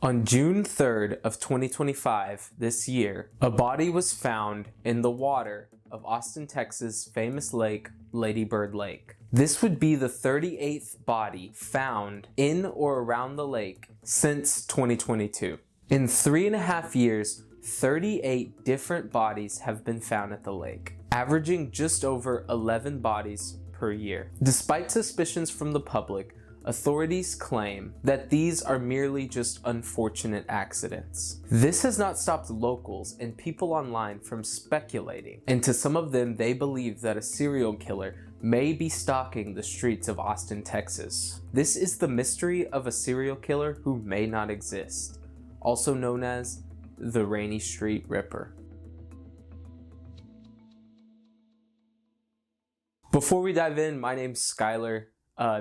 On June 3rd of 2025, this year, a body was found in the water of Austin, Texas' famous lake, Lady Bird Lake. This would be the 38th body found in or around the lake since 2022. In 3.5 years, 38 different bodies have been found at the lake, averaging just over 11 bodies per year. Despite suspicions from the public, authorities claim that these are merely just unfortunate accidents. This has not stopped locals and people online from speculating, and to some of them, they believe that a serial killer may be stalking the streets of Austin, Texas. This is the mystery of a serial killer who may not exist, also known as the Rainy Street Ripper. Before we dive in, my name's Skylar.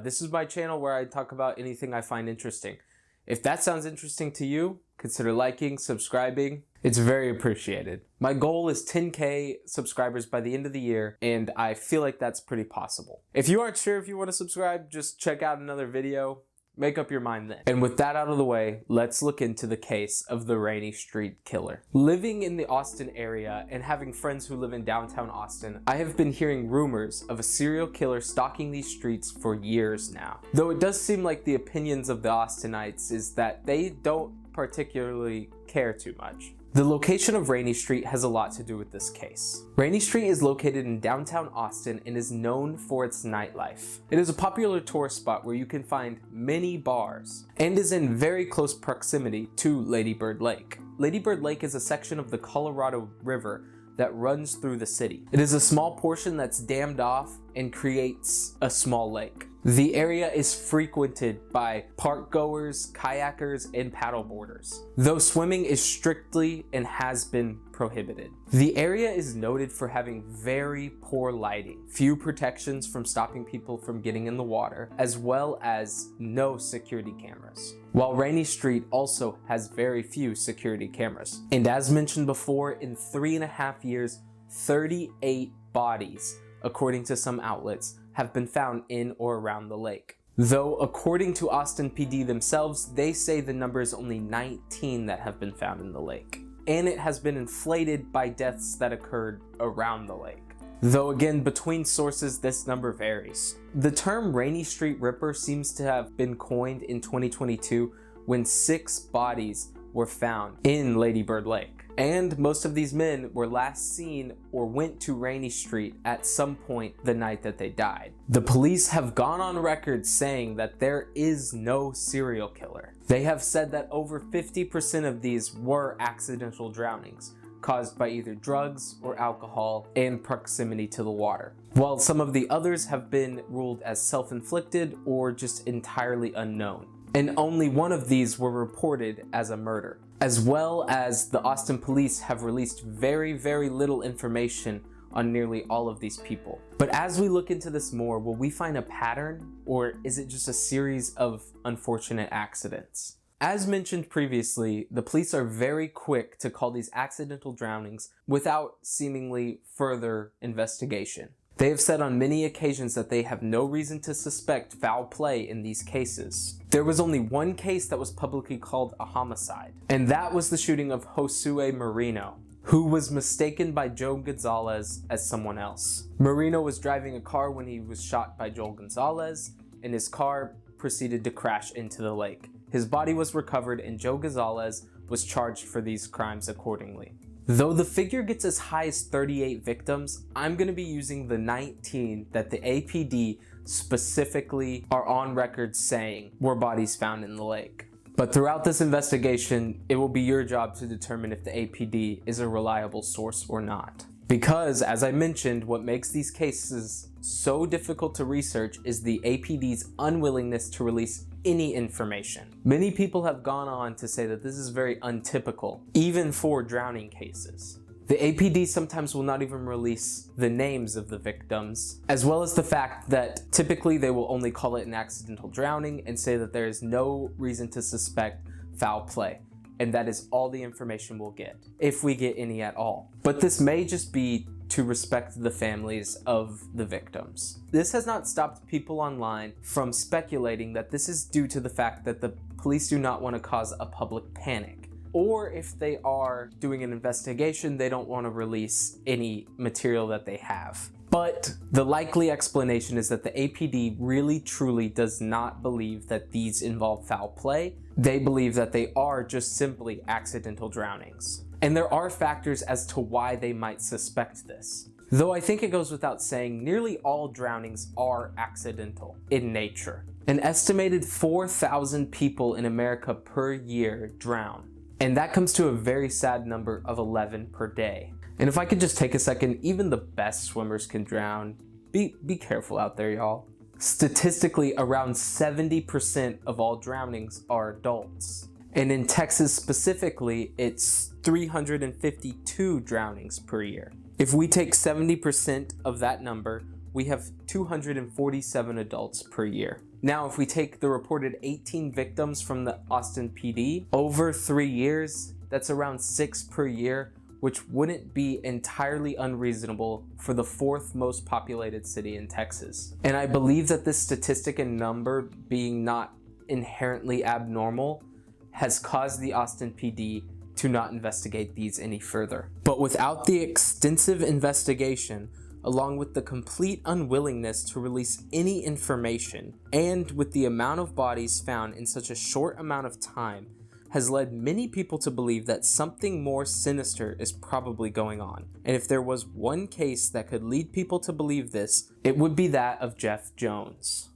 This is my channel where I talk about anything I find interesting. If that sounds interesting to you, consider liking, subscribing. It's very appreciated. My goal is 10K subscribers by the end of the year, and I feel like that's pretty possible. If you aren't sure if you want to subscribe, just check out another video. Make up your mind then. And with that out of the way, let's look into the case of the Rainy Street Killer. Living in the Austin area and having friends who live in downtown Austin, I have been hearing rumors of a serial killer stalking these streets for years now. Though it does seem like the opinions of the Austinites is that they don't particularly care too much. The location of Rainy Street has a lot to do with this case. Rainy Street is located in downtown Austin and is known for its nightlife. It is a popular tourist spot where you can find many bars and is in very close proximity to Lady Bird Lake. Lady Bird Lake is a section of the Colorado River that runs through the city. It is a small portion that's dammed off and creates a small lake. The area is frequented by park goers, kayakers, and paddleboarders, though swimming is strictly and has been prohibited. The area is noted for having very poor lighting, few protections from stopping people from getting in the water, as well as no security cameras. While Rainy Street also has very few security cameras. And as mentioned before, in 3.5 years, 38 bodies, according to some outlets, have been found in or around the lake. Though according to Austin PD themselves, they say the number is only 19 that have been found in the lake. And it has been inflated by deaths that occurred around the lake. Though again, between sources, this number varies. The term Rainy Street Ripper seems to have been coined in 2022 when 6 bodies were found in Lady Bird Lake. And most of these men were last seen or went to Rainy Street at some point the night that they died. The police have gone on record saying that there is no serial killer. They have said that over 50% of these were accidental drownings caused by either drugs or alcohol and proximity to the water, while some of the others have been ruled as self-inflicted or just entirely unknown. And only one of these were reported as a murder. As well as the Austin police have released very little information on nearly all of these people. But as we look into this more, will we find a pattern, or is it just a series of unfortunate accidents? As mentioned previously, the police are very quick to call these accidental drownings without seemingly further investigation. They have said on many occasions that they have no reason to suspect foul play in these cases. There was only one case that was publicly called a homicide, and that was the shooting of Josue Marino, who was mistaken by Joe Gonzalez as someone else. Marino was driving a car when he was shot by Joel Gonzalez, and his car proceeded to crash into the lake. His body was recovered, and Joe Gonzalez was charged for these crimes accordingly. Though the figure gets as high as 38 victims, I'm going to be using the 19 that the APD specifically are on record saying were bodies found in the lake. But throughout this investigation, it will be your job to determine if the APD is a reliable source or not. Because, as I mentioned, what makes these cases so difficult to research is the APD's unwillingness to release any information. Many people have gone on to say that this is very untypical, even for drowning cases. The APD sometimes will not even release the names of the victims, as well as the fact that typically they will only call it an accidental drowning and say that there is no reason to suspect foul play. And that is all the information we'll get, if we get any at all. But this may just be to respect the families of the victims. This has not stopped people online from speculating that this is due to the fact that the police do not want to cause a public panic. Or if they are doing an investigation, they don't want to release any material that they have. But the likely explanation is that the APD really truly does not believe that these involve foul play. They believe that they are just simply accidental drownings. And there are factors as to why they might suspect this. Though I think it goes without saying, nearly all drownings are accidental in nature. An estimated 4,000 people in America per year drown. And that comes to a very sad number of 11 per day. And if I could just take a second, even the best swimmers can drown. Be careful out there, y'all. Statistically, around 70% of all drownings are adults. And in Texas specifically, it's 352 drownings per year. If we take 70% of that number, we have 247 adults per year. Now, if we take the reported 18 victims from the Austin PD over 3 years, that's around 6 per year, which wouldn't be entirely unreasonable for the 4th most populated city in Texas. And I believe that this statistic and number being not inherently abnormal has caused the Austin PD to not investigate these any further. But without the extensive investigation, along with the complete unwillingness to release any information, and with the amount of bodies found in such a short amount of time, has led many people to believe that something more sinister is probably going on. And if there was one case that could lead people to believe this, it would be that of Jeff Jones.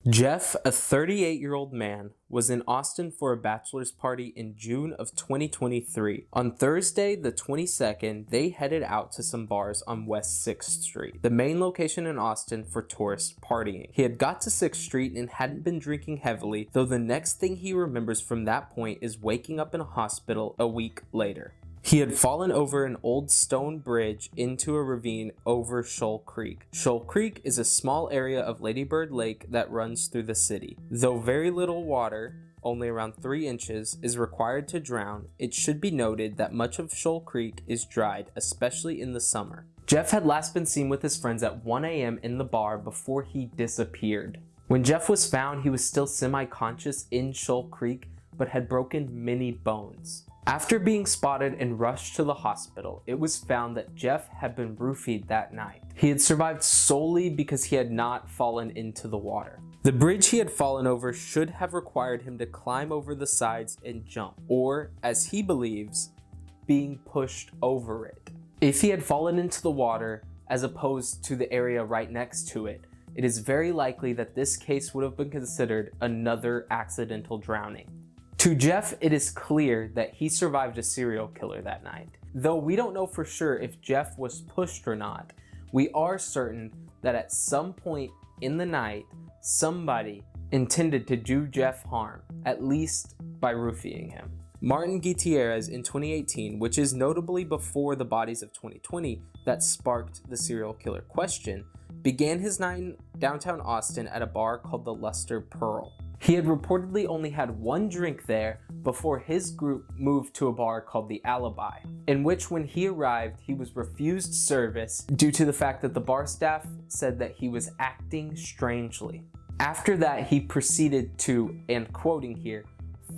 Jeff, a 38-year-old man, was in Austin for a bachelor's party in June of 2023. On Thursday, the 22nd, they headed out to some bars on West 6th Street, the main location in Austin for tourist partying. He had got to 6th Street and hadn't been drinking heavily, though the next thing he remembers from that point is waking up in a hospital a week later. He had fallen over an old stone bridge into a ravine over Shoal Creek. Shoal Creek is a small area of Lady Bird Lake that runs through the city. Though very little water, only around 3 inches, is required to drown, it should be noted that much of Shoal Creek is dried, especially in the summer. Jeff had last been seen with his friends at 1 a.m. in the bar before he disappeared. When Jeff was found, he was still semi-conscious in Shoal Creek, but had broken many bones. After being spotted and rushed to the hospital, it was found that Jeff had been roofied that night. He had survived solely because he had not fallen into the water. The bridge he had fallen over should have required him to climb over the sides and jump, or, as he believes, being pushed over it. If he had fallen into the water, as opposed to the area right next to it, it is very likely that this case would have been considered another accidental drowning. To Jeff, it is clear that he survived a serial killer that night. Though we don't know for sure if Jeff was pushed or not, we are certain that at some point in the night, somebody intended to do Jeff harm, at least by roofing him. Martin Gutierrez in 2018, which is notably before the bodies of 2020 that sparked the serial killer question, began his night in downtown Austin at a bar called the Luster Pearl. He had reportedly only had 1 drink there before his group moved to a bar called the Alibi, in which when he arrived, he was refused service due to the fact that the bar staff said that he was acting strangely. After that, he proceeded to, and quoting here,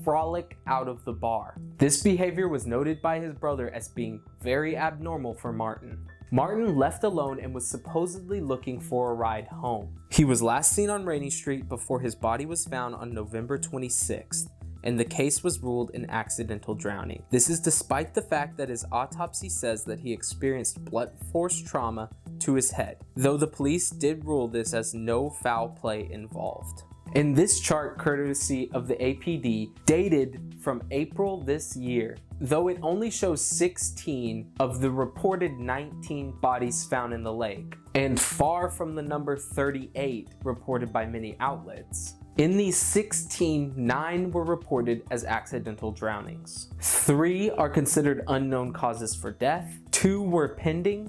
frolic out of the bar. This behavior was noted by his brother as being very abnormal for Martin. Martin left alone and was supposedly looking for a ride home. He was last seen on Rainey Street before his body was found on November 26th, and the case was ruled an accidental drowning. This is despite the fact that his autopsy says that he experienced blunt force trauma to his head, though the police did rule this as no foul play involved. In this chart, courtesy of the APD, dated from April this year, though it only shows 16 of the reported 19 bodies found in the lake, and far from the number 38 reported by many outlets. In these 16, 9 were reported as accidental drownings. 3 are considered unknown causes for death, 2 were pending,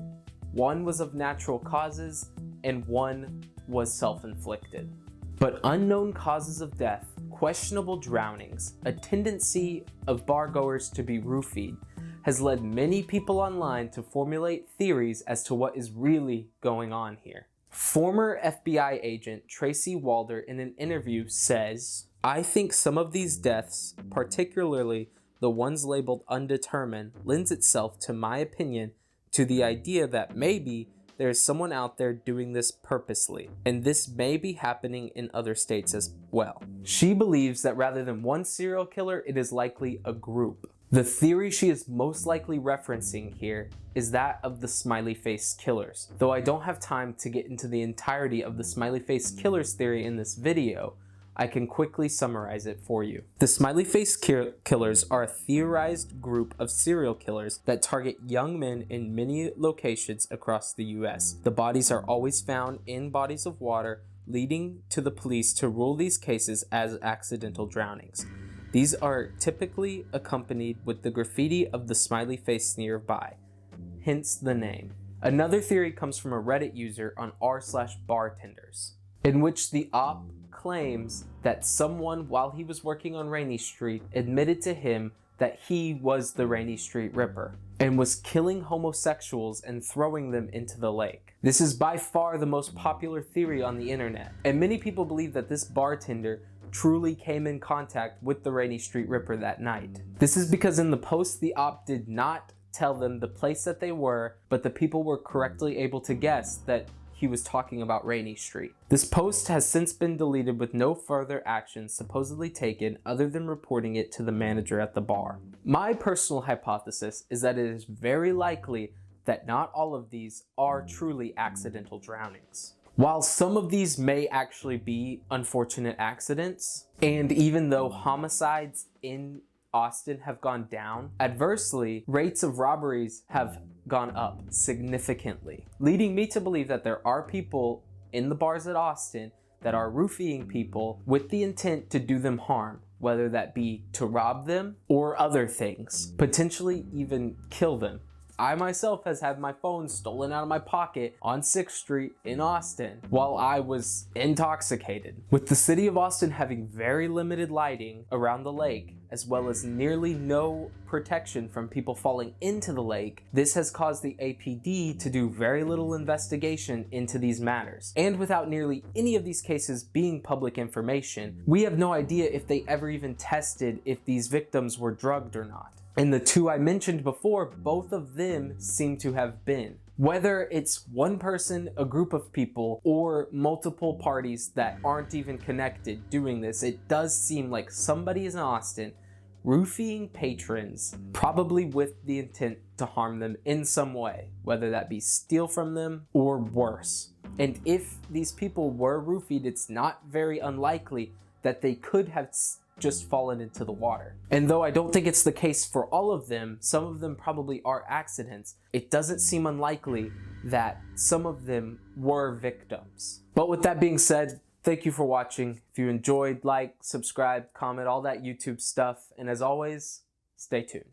1 was of natural causes, and 1 was self-inflicted. But unknown causes of death, questionable drownings, a tendency of bargoers to be roofied, has led many people online to formulate theories as to what is really going on here. Former FBI agent Tracy Walder in an interview says, "I think some of these deaths, particularly the ones labeled undetermined, lends itself, to my opinion, to the idea that maybe there is someone out there doing this purposely, and this may be happening in other states as well." She believes that rather than one serial killer, it is likely a group. The theory she is most likely referencing here is that of the smiley face killers. Though I don't have time to get into the entirety of the smiley face killers theory in this video, I can quickly summarize it for you. The smiley face killers are a theorized group of serial killers that target young men in many locations across the US. The bodies are always found in bodies of water, leading to the police to rule these cases as accidental drownings. These are typically accompanied with the graffiti of the smiley face nearby, hence the name. Another theory comes from a Reddit user on r/bartenders, in which the op claims that someone, while he was working on Rainy Street, admitted to him that he was the Rainy Street Ripper and was killing homosexuals and throwing them into the lake. This is by far the most popular theory on the internet, and many people believe that this bartender truly came in contact with the Rainy Street Ripper that night. This is because in the post, the op did not tell them the place that they were, but the people were correctly able to guess that he was talking about Rainy Street. This post has since been deleted with no further action supposedly taken other than reporting it to the manager at the bar. My personal hypothesis is that it is very likely that not all of these are truly accidental drownings. While some of these may actually be unfortunate accidents, and even though homicides in Austin have gone down, adversely, rates of robberies have gone up significantly, leading me to believe that there are people in the bars at Austin that are roofing people with the intent to do them harm, whether that be to rob them or other things, potentially even kill them. I myself has had my phone stolen out of my pocket on 6th Street in Austin while I was intoxicated. With the city of Austin having very limited lighting around the lake, as well as nearly no protection from people falling into the lake, this has caused the APD to do very little investigation into these matters. And without nearly any of these cases being public information, we have no idea if they ever even tested if these victims were drugged or not. And the two I mentioned before, both of them seem to have been. Whether it's one person, a group of people, or multiple parties that aren't even connected doing this, it does seem like somebody is in Austin roofing patrons, probably with the intent to harm them in some way, whether that be steal from them or worse. And if these people were roofied, it's not very unlikely that they could have just fallen into the water. And though I don't think it's the case for all of them, some of them probably are accidents, it doesn't seem unlikely that some of them were victims. But with that being said, thank you for watching. If you enjoyed, like, subscribe, comment, all that YouTube stuff. And as always, stay tuned.